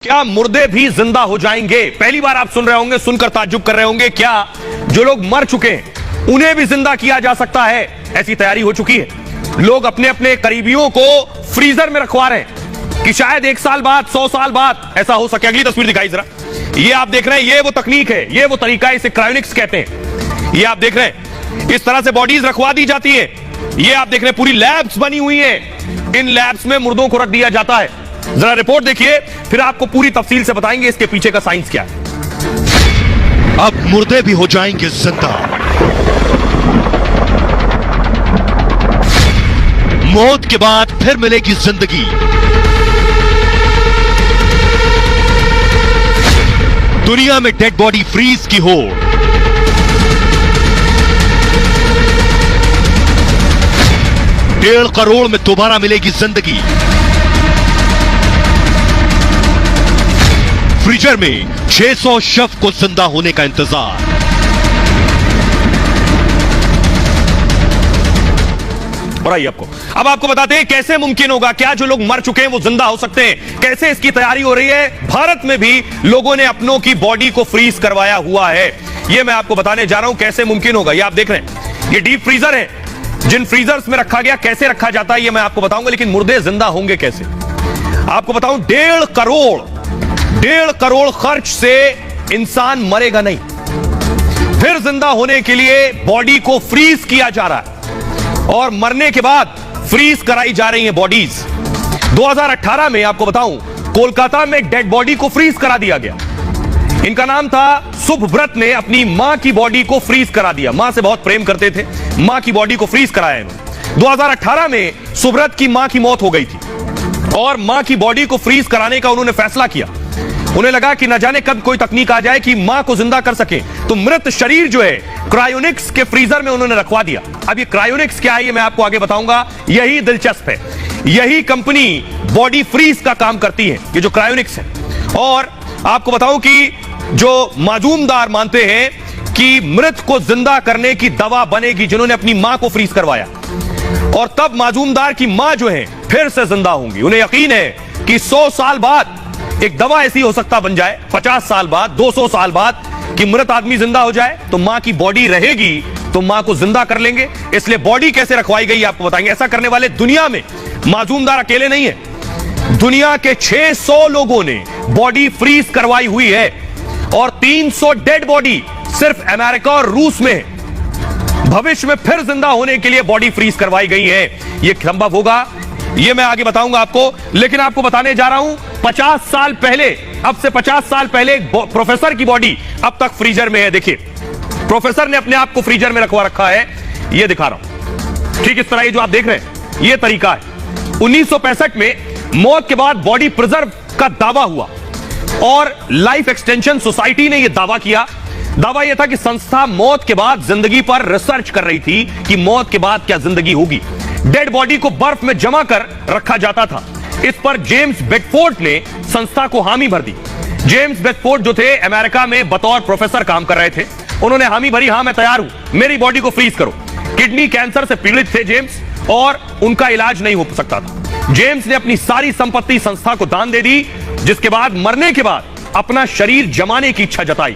क्या मुर्दे भी जिंदा हो जाएंगे? पहली बार आप सुन रहे होंगे, सुनकर ताज्जुब कर रहे होंगे, क्या जो लोग मर चुके हैं उन्हें भी जिंदा किया जा सकता है? ऐसी तैयारी हो चुकी है। लोग अपने अपने करीबियों को फ्रीजर में रखवा रहे हैं कि शायद 1 साल बाद, 100 साल बाद ऐसा हो सके। अगली तस्वीर दिखाई जरा। ये आप देख रहे हैं, ये वो तकनीक है, ये वो तरीका है, इसे क्रायोनिक्स कहते हैं। ये आप देख रहे हैं, इस तरह से बॉडीज रखवा दी जाती है। ये आप देख रहे हैं, पूरी लैब्स बनी हुई हैं। इन लैब्स में मुर्दों को रख दिया जाता है। जरा रिपोर्ट देखिए, फिर आपको पूरी तफसील से बताएंगे इसके पीछे का साइंस क्या है। अब मुर्दे भी हो जाएंगे जिंदा। मौत के बाद फिर मिलेगी जिंदगी। दुनिया में डेड बॉडी फ्रीज की होड़। 1.5 करोड़ में दोबारा मिलेगी जिंदगी। फ्रीजर में 600 शव को जिंदा होने का इंतजार। और आइए अब आपको बताते हैं कैसे मुमकिन होगा, क्या जो लोग मर चुके हैं वो जिंदा हो सकते हैं, कैसे इसकी तैयारी हो रही है। भारत में भी लोगों ने अपनों की बॉडी को फ्रीज करवाया हुआ है। ये मैं आपको बताने जा रहा हूं कैसे मुमकिन होगा। ये आप देख रहे हैं, ये डीप फ्रीजर है। जिन फ्रीजर्स में रखा गया, कैसे रखा जाता है ये मैं आपको बताऊंगा, लेकिन मुर्दे जिंदा होंगे कैसे आपको बताऊं। 1.5 करोड़ खर्च से इंसान मरेगा नहीं, फिर जिंदा होने के लिए बॉडी को फ्रीज किया जा रहा है और मरने के बाद फ्रीज कराई जा रही है बॉडीज। 2018 में आपको बताऊं, कोलकाता में डेड बॉडी को फ्रीज करा दिया गया। इनका नाम था सुभव्रत ने अपनी मां की बॉडी को फ्रीज करा दिया। मां से बहुत प्रेम करते थे, मां की बॉडी को फ्रीज कराया इन्होंने। 2018 में सुभव्रत की मां की मौत हो गई थी और मां की बॉडी को फ्रीज कराने का उन्होंने फैसला किया। उन्हें लगा कि न जाने कब कोई तकनीक आ जाए कि मां को जिंदा कर सके, तो मृत शरीर जो है क्रायोनिक्स के फ्रीजर में उन्होंने रखवा दिया। अब ये क्रायोनिक्स क्या है ये मैं आपको आगे बताऊंगा। यही दिलचस्प है, यही कंपनी बॉडी फ्रीज का काम करती है, ये जो क्रायोनिक्स है। और आपको बताऊं कि जो माजूमदार मानते हैं कि मृत को जिंदा करने की दवा बनेगी, जिन्होंने अपनी मां को फ्रीज करवाया, और तब माजूमदार की मां जो है फिर से जिंदा होंगी। उन्हें यकीन है कि 100 साल बाद एक दवा ऐसी हो सकता बन जाए, 50 साल बाद, 200 साल बाद, कि मृत आदमी जिंदा हो जाए तो मां की बॉडी रहेगी, तो मां को जिंदा कर लेंगे। इसलिए बॉडी कैसे रखवाई गई आपको बताएंगे। ऐसा करने वाले दुनिया में माजूमदार अकेले नहीं है, दुनिया के 600 लोगों ने बॉडी फ्रीज करवाई हुई है और 300 डेड बॉडी सिर्फ अमेरिका और रूस में है। भविष्य में फिर जिंदा होने के लिए बॉडी फ्रीज करवाई गई है। यह संभव होगा, यह मैं आगे बताऊंगा आपको, लेकिन आपको बताने जा रहा हूं 50 साल पहले, अब से 50 साल पहले प्रोफेसर की बॉडी अब तक फ्रीजर में है। देखिए, प्रोफेसर ने अपने आप को फ्रीजर में रखवा रखा है। यह दिखा रहा हूं, ठीक इस तरह ये जो आप देख रहे हैं, यह तरीका है। 1965 में मौत के बाद बॉडी प्रिजर्व का दावा हुआ और लाइफ एक्सटेंशन सोसाइटी ने यह दावा किया। दावा यह था कि संस्था मौत के बाद जिंदगी पर रिसर्च कर रही थी कि मौत के बाद क्या जिंदगी होगी। डेड बॉडी को बर्फ में जमा कर रखा जाता था। इस पर जेम्स बेडफोर्ड ने संस्था को हामी भर दी। जेम्स बेडफोर्ड जो थे अमेरिका में बतौर प्रोफेसर काम कर रहे थे, उन्होंने हामी भरी, हां मैं तैयार हूं, मेरी बॉडी को फ्रीज करो। किडनी कैंसर से पीड़ित थे जेम्स और उनका इलाज नहीं हो सकता था। जेम्स ने अपनी सारी संपत्ति संस्था को दान दे दी, जिसके बाद मरने के बाद अपना शरीर जमाने की इच्छा जताई।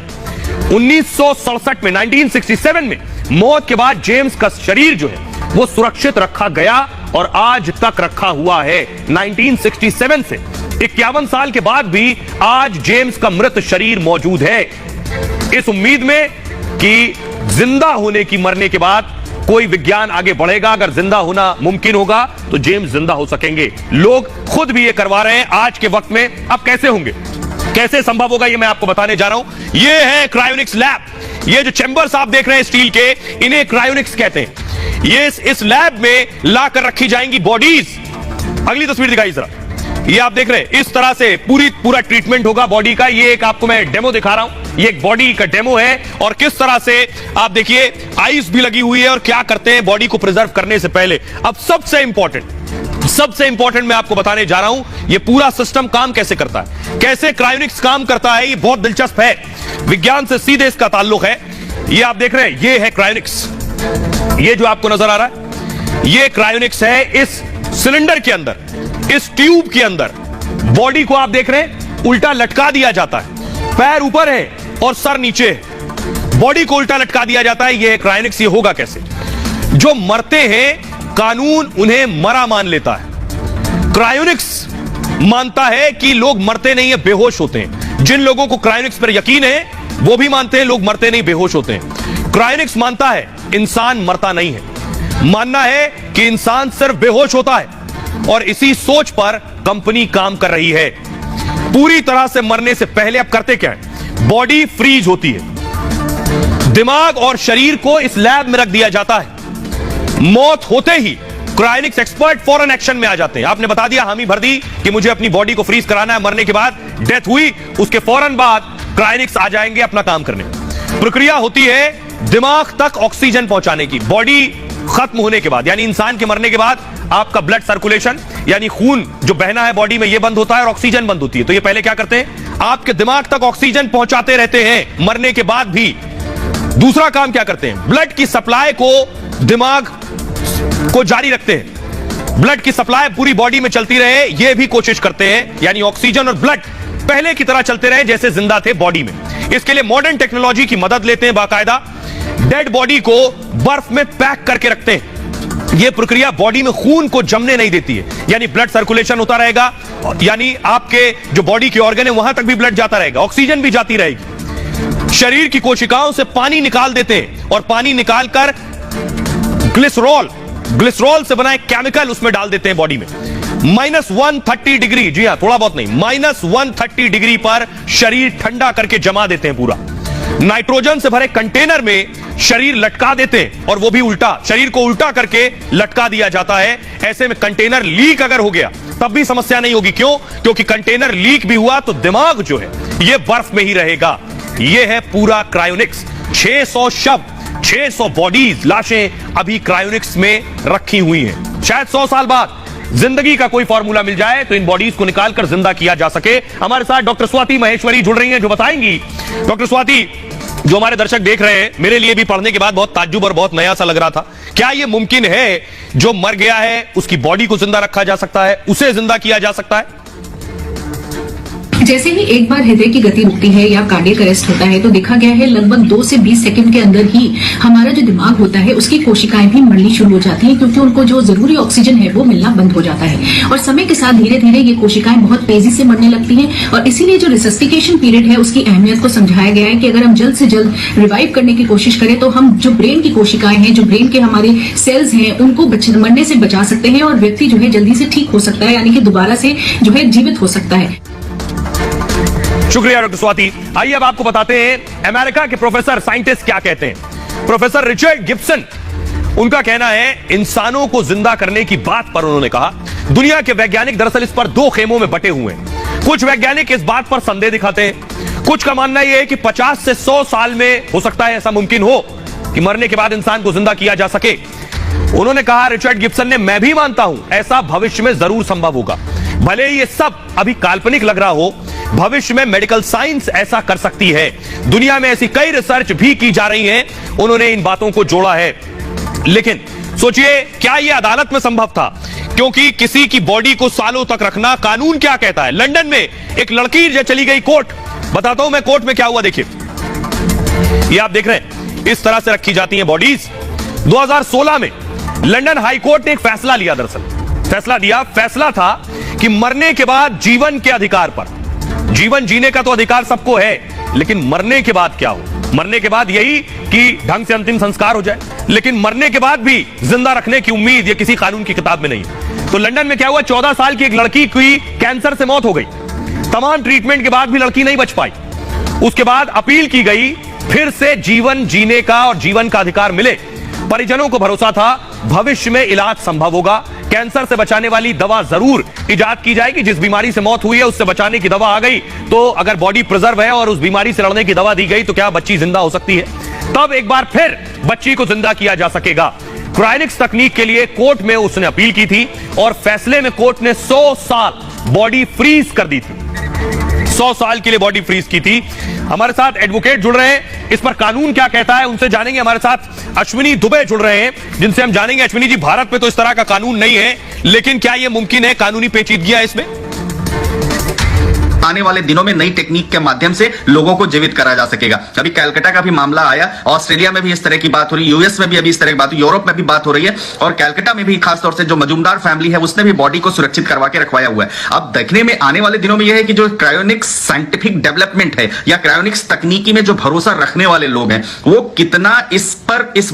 1967 में, 1967 में मौत के बाद जेम्स का शरीर जो है वो सुरक्षित रखा गया और आज तक रखा हुआ है। 1967 से 51 साल के बाद भी आज जेम्स का मृत शरीर मौजूद है, इस उम्मीद में कि जिंदा होने की, मरने के बाद कोई विज्ञान आगे बढ़ेगा, अगर जिंदा होना मुमकिन होगा तो जेम्स जिंदा हो सकेंगे। लोग खुद भी ये करवा रहे हैं आज के वक्त में। अब कैसे होंगे, कैसे संभव होगा, ये मैं आपको बताने जा रहा हूं। ये है क्रायोनिक्स लैब। ये जो चैंबर्स आप देख रहे हैं स्टील के, इन्हें क्रायोनिक्स कहते हैं। ये इस लैब में लाकर रखी जाएंगी बॉडीज। अगली तस्वीर दिखाई जरा। ये आप देख रहे हैं, इस तरह से पूरा ट्रीटमेंट होगा बॉडी का। ये एक आपको मैं डेमो दिखा रहा हूं, ये एक बॉडी का डेमो है और किस तरह से आप देखिए आइस भी लगी हुई है और क्या करते हैं बॉडी को प्रिजर्व करने से पहले। अब सबसे इंपॉर्टेंट मैं आपको बताने जा रहा हूं, ये पूरा सिस्टम काम कैसे करता है, कैसे क्रायोनिक्स काम करता है। ये बहुत दिलचस्प है, विज्ञान से सीधे इसका ताल्लुक है। ये आप देख रहे हैं, ये है क्रायोनिक्स। ये जो आपको नजर आ रहा है, ये क्रायोनिक्स है। इस सिलेंडर के अंदर, इस ट्यूब के अंदर बॉडी को आप देख रहे हैं, उल्टा लटका दिया जाता है, पैर ऊपर है और सर नीचे है, बॉडी को उल्टा लटका दिया जाता है। यह क्रायोनिक्स। ये होगा कैसे? जो मरते हैं कानून उन्हें मरा मान लेता है। क्रायोनिक्स मानता है कि लोग मरते नहीं है, बेहोश होते हैं। जिन लोगों को क्रायोनिक्स पर यकीन है वो भी मानते हैं लोग मरते नहीं, बेहोश होते हैं। क्रायोनिक्स मानता है इंसान मरता नहीं है, मानना है कि इंसान सिर्फ बेहोश होता है। और इसी सोच पर कंपनी काम कर रही है। पूरी तरह से मरने से पहले अब करते क्या है? बॉडी फ्रीज होती है, दिमाग और शरीर को इस लैब में रख दिया जाता है। मौत होते ही क्रायोनिक्स एक्सपर्ट फौरन एक्शन में आ जाते हैं। आपने बता दिया, हामी भर दी कि मुझे अपनी बॉडी को फ्रीज कराना है, मरने के बाद डेथ हुई, उसके फौरन बाद क्रायोनिक्स आ जाएंगे अपना काम करने। प्रक्रिया होती है दिमाग तक ऑक्सीजन पहुंचाने की। बॉडी खत्म होने के बाद, यानी इंसान के मरने के बाद, आपका ब्लड सर्कुलेशन यानी खून जो बहना है बॉडी में, यह बंद होता है और ऑक्सीजन बंद होती है। तो ये पहले क्या करते हैं? आपके दिमाग तक ऑक्सीजन पहुंचाते रहते हैं मरने के बाद भी। दूसरा काम क्या करते हैं? ब्लड की सप्लाई को दिमाग को जारी रखते हैं, ब्लड की सप्लाई पूरी बॉडी में चलती रहे, यह भी कोशिश करते हैं, यानी ऑक्सीजन और ब्लड पहले की तरह चलते रहे जैसे जिंदा थे बॉडी में। इसके लिए मॉडर्न टेक्नोलॉजी की मदद लेते हैं। बाकायदा डेड बॉडी को बर्फ में पैक करके रखते हैं। यह प्रक्रिया बॉडी में खून को जमने नहीं देती है, यानी ब्लड सर्कुलेशन होता रहेगा, यानी आपके जो बॉडी के ऑर्गन है वहां तक भी ब्लड जाता रहेगा, ऑक्सीजन भी जाती रहेगी। शरीर की कोशिकाओं से पानी निकाल देते हैं और पानी निकालकर ग्लिसरॉल से बना एक केमिकल उसमें डाल देते हैं बॉडी में। -130 डिग्री, जी हां, थोड़ा बहुत नहीं, -130 डिग्री पर शरीर ठंडा करके जमा देते हैं पूरा। नाइट्रोजन से भरे कंटेनर में शरीर लटका देते हैं, और वो भी उल्टा, शरीर को उल्टा करके लटका दिया जाता है। ऐसे में कंटेनर लीक अगर हो गया तब भी समस्या नहीं होगी। क्यों? क्योंकि कंटेनर लीक भी हुआ तो दिमाग जो है ये बर्फ में ही रहेगा। यह है पूरा क्रायोनिक्स। 600 शब्द, 600 बॉडीज, लाशें अभी क्रायोनिक्स में रखी हुई हैं। शायद 100 साल बाद जिंदगी का कोई फॉर्मूला मिल जाए तो इन बॉडीज को निकालकर जिंदा किया जा सके। हमारे साथ डॉक्टर स्वाति महेश्वरी जुड़ रही हैं जो बताएंगी। डॉक्टर स्वाति, जो हमारे दर्शक देख रहे हैं, मेरे लिए भी पढ़ने के बाद बहुत ताज्जुब और बहुत नया सा लग रहा था। क्या यह मुमकिन है जो मर गया है उसकी बॉडी को जिंदा रखा जा सकता है, उसे जिंदा किया जा सकता है? जैसे ही एक बार हृदय की गति रुकती है या कार्डियक अरेस्ट होता है तो देखा गया है लगभग 2 से 20 सेकंड के अंदर ही हमारा जो दिमाग होता है उसकी कोशिकाएं भी मरनी शुरू हो जाती हैं, क्योंकि उनको जो जरूरी ऑक्सीजन है वो मिलना बंद हो जाता है। और समय के साथ धीरे धीरे ये कोशिकाएं बहुत तेजी से मरने लगती हैं। और इसीलिए जो रिसस्टिकेशन पीरियड है उसकी अहमियत को समझाया गया है कि अगर हम जल्द से जल्द रिवाइव करने की कोशिश करें तो हम जो ब्रेन की कोशिकाएं हैं, जो ब्रेन के हमारे सेल्स हैं, उनको मरने से बचा सकते हैं और व्यक्ति जो है जल्दी से ठीक हो सकता है, यानी कि दोबारा से जो है जीवित हो सकता है। शुक्रिया डॉक्टर स्वाति। आइए अब आपको बताते हैं अमेरिका के प्रोफेसर साइंटिस्ट क्या कहते हैं। प्रोफेसर रिचर्ड गिब्सन, उनका कहना है इंसानों को जिंदा करने की बात पर उन्होंने कहा दुनिया के वैज्ञानिक दरअसल इस पर 2 खेमों में बटे हुए हैं। कुछ वैज्ञानिक इस बात पर संदेह दिखाते हैं, कुछ का मानना यह है कि 50 से 100 साल में हो सकता है ऐसा मुमकिन हो कि मरने के बाद इंसान को जिंदा किया जा सके। उन्होंने कहा, रिचर्ड गिब्सन ने, मैं भी मानता हूं ऐसा भविष्य में जरूर संभव होगा। भले ही ये सब अभी काल्पनिक लग रहा हो, भविष्य में मेडिकल साइंस ऐसा कर सकती है। दुनिया में ऐसी कई रिसर्च भी की जा रही हैं। उन्होंने इन बातों को जोड़ा है। लेकिन सोचिए, क्या यह अदालत में संभव था? क्योंकि किसी की बॉडी को सालों तक रखना, कानून क्या कहता है? लंदन में एक लड़की जो चली गई कोर्ट, बताता हूं मैं कोर्ट में क्या हुआ। देखिए, ये आप देख रहे हैं, इस तरह से रखी जाती हैं बॉडीज। 2016 में लंदन हाई कोर्ट ने एक फैसला लिया। दरअसल फैसला था कि मरने के बाद जीवन के अधिकार पर, जीवन जीने का तो अधिकार सबको है, लेकिन मरने के बाद क्या हो? मरने के बाद यही कि ढंग से अंतिम संस्कार हो जाए, लेकिन मरने के बाद भी जिंदा रखने की उम्मीद ये किसी कानून की किताब में नहीं है। तो लंदन में क्या हुआ, 14 साल की एक लड़की की कैंसर से मौत हो गई। तमाम ट्रीटमेंट के बाद भी लड़की नहीं बच पाई। उसके बाद अपील की गई, फिर से जीवन जीने का और जीवन का अधिकार मिले। परिजनों को भरोसा था भविष्य में इलाज संभव होगा, कैंसर से बचाने वाली दवा जरूर इजाद की जाएगी। जिस बीमारी से मौत हुई है उससे बचाने की दवा आ गई, तो अगर बॉडी प्रिजर्व है और उस बीमारी से लड़ने की दवा दी गई तो क्या बच्ची जिंदा हो सकती है? तब एक बार फिर बच्ची को जिंदा किया जा सकेगा। क्रायोनिक्स तकनीक के लिए कोर्ट में उसने अपील की थी और फैसले में कोर्ट ने 100 साल बॉडी फ्रीज कर दी थी। 100 साल के लिए बॉडी फ्रीज की थी। हमारे साथ एडवोकेट जुड़ रहे हैं, इस पर कानून क्या कहता है उनसे जानेंगे। हमारे साथ अश्विनी दुबे जुड़ रहे हैं, जिनसे हम जानेंगे। अश्विनी जी, भारत में तो इस तरह का कानून नहीं है, लेकिन क्या यह मुमकिन है? कानूनी पेचीदगियां इसमें? आने वाले दिनों में नई टेक्निक के माध्यम से लोगों को जीवित करा जा सकेगा। अभी कैलकाटा का भी मामला आया, ऑस्ट्रेलिया में भी इस तरह की बात हो रही है, यूएस में भी अभी इस तरह की बात, यूरोप में भी बात हो रही है, और कैलकाटा में भी खासतौर से जो मजूमदार फैमिली है उसने भी बॉडी को सुरक्षित करवा के रखवाया हुआ है। अब देखने में आने वाले दिनों में यह है कि जो क्रायोनिक्स साइंटिफिक डेवलपमेंट है या क्रायोनिक्स तकनीकी में जो भरोसा रखने वाले लोग हैं वो कितना इस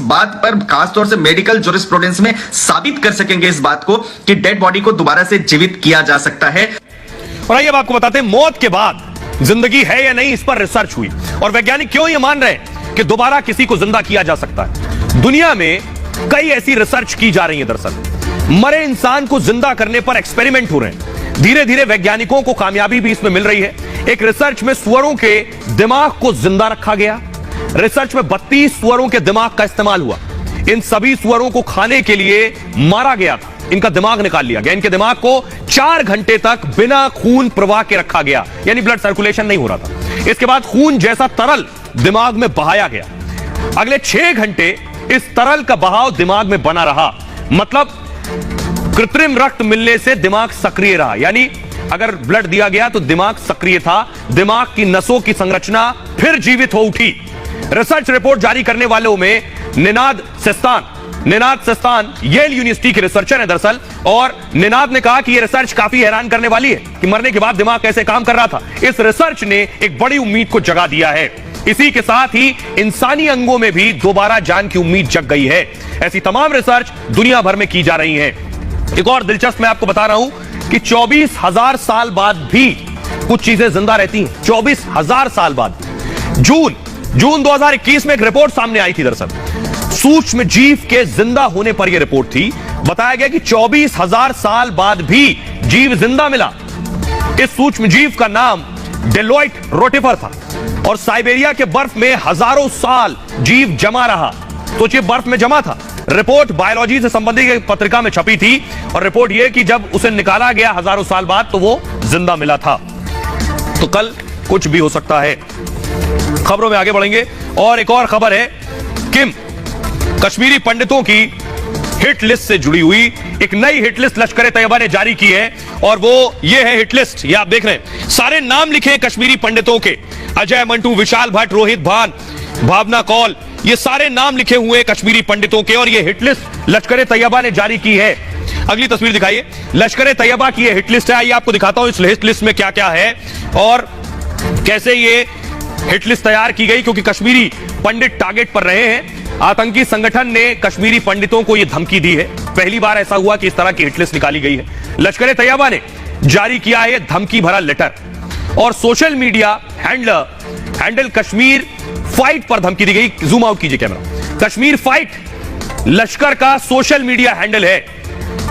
बात पर खासतौर से मेडिकल ज्यूरिस्प्रूडेंस में साबित कर सकेंगे इस बात को कि डेड बॉडी को दोबारा से जीवित किया जा सकता है। और आइए अब आपको बताते हैं मौत के बाद जिंदगी है या नहीं, इस पर रिसर्च हुई और वैज्ञानिक क्यों ये मान रहे हैं कि दोबारा किसी को जिंदा किया जा सकता है। दुनिया में कई ऐसी रिसर्च की जा रही है। दरअसल मरे इंसान को जिंदा करने पर एक्सपेरिमेंट हो रहे हैं। धीरे धीरे वैज्ञानिकों को कामयाबी भी इसमें मिल रही है। एक रिसर्च में सुअरों के दिमाग को जिंदा रखा गया। रिसर्च में 32 सुअरों के दिमाग का इस्तेमाल हुआ। इन सभी सुअरों को खाने के लिए मारा गया था, इनका दिमाग निकाल लिया गया। इनके दिमाग को 4 घंटे तक बिना खून प्रवाह के रखा गया, यानी ब्लड सर्कुलेशन नहीं हो रहा था। इसके बाद खून जैसा तरल दिमाग में बहाया गया। अगले 6 घंटे इस तरल का बहाव दिमाग में बना रहा। मतलब कृत्रिम रक्त मिलने से दिमाग सक्रिय रहा, यानी अगर ब्लड दिया गया तो दिमाग सक्रिय था। दिमाग की नसों की संरचना फिर जीवित हो उठी। रिसर्च रिपोर्ट जारी करने वालों में निनाद सेस्तान येल यूनिवर्सिटी के रिसर्चर हैं दरअसल, और निनाद ने कहा कि यह रिसर्च काफी हैरान करने वाली है कि मरने के बाद दिमाग कैसे काम कर रहा था। इस रिसर्च ने एक बड़ी उम्मीद को जगा दिया है। इसी के साथ ही इंसानी अंगों में भी दोबारा जान की उम्मीद जग गई है। ऐसी तमाम रिसर्च दुनिया भर में की जा रही है। एक और दिलचस्प मैं आपको बता रहा हूं कि 24,000 साल बाद भी कुछ चीजें जिंदा रहती हैं। 24,000 साल बाद। जून 2021 में एक रिपोर्ट सामने आई थी। दरअसल सूक्ष्म जीव के जिंदा होने पर यह रिपोर्ट थी। बताया गया कि 24,000 साल बाद भी जीव जिंदा मिला। इस सूक्ष्म जीव का नाम डेलोइट रोटिफर था और साइबेरिया के बर्फ में हजारों साल जीव जमा रहा। सोचिए, बर्फ में जमा था। रिपोर्ट बायोलॉजी से संबंधित एक पत्रिका में छपी थी और रिपोर्ट यह कि जब उसे निकाला गया हजारों साल बाद तो वो जिंदा मिला था। तो कल कुछ भी हो सकता है। खबरों में आगे बढ़ेंगे और एक और खबर है, किम कश्मीरी पंडितों की हिट लिस्ट से जुड़ी हुई एक नई हिट लिस्ट लश्कर तैयबा ने जारी की है और वो ये है हिट लिस्ट। ये आप देख रहे हैं, सारे नाम लिखे हैं कश्मीरी पंडितों के। अजय मंटू, विशाल भट्ट, रोहित भान, भावना कौल, ये सारे नाम लिखे हुए कश्मीरी पंडितों के और ये हिट लिस्ट लश्कर तैयबा ने जारी की है। अगली तस्वीर दिखाइए, लश्कर तैयबा की ये हिट लिस्ट है। आइए आपको दिखाता हूं इस हिट लिस्ट में क्या क्या है और कैसे ये हिट लिस्ट तैयार की गई, क्योंकि कश्मीरी पंडित टारगेट पर रहे हैं। आतंकी संगठन ने कश्मीरी पंडितों को यह धमकी दी है। पहली बार ऐसा हुआ कि इस तरह की हिट लिस्ट निकाली गई है। लश्कर तैयबा ने जारी किया है धमकी भरा लेटर और social media handle Kashmir fight पर धमकी दी गई। जूम आउट कीजिए कैमरा। कश्मीर फाइट लश्कर का सोशल मीडिया हैंडल है।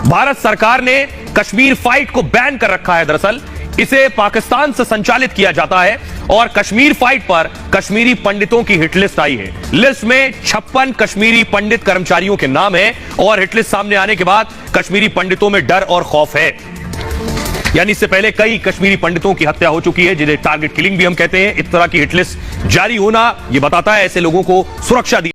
भारत सरकार ने कश्मीर फाइट को बैन कर रखा है। दरअसल इसे पाकिस्तान से संचालित किया जाता है और कश्मीर फाइट पर कश्मीरी पंडितों की हिट लिस्ट आई है। लिस्ट में 56 कश्मीरी पंडित कर्मचारियों के नाम है और हिट लिस्ट सामने आने के बाद कश्मीरी पंडितों में डर और खौफ है। यानी इससे पहले कई कश्मीरी पंडितों की हत्या हो चुकी है, जिन्हें टारगेट किलिंग भी हम कहते हैं। इस तरह की हिट लिस्ट जारी होना यह बताता है ऐसे लोगों को सुरक्षा दी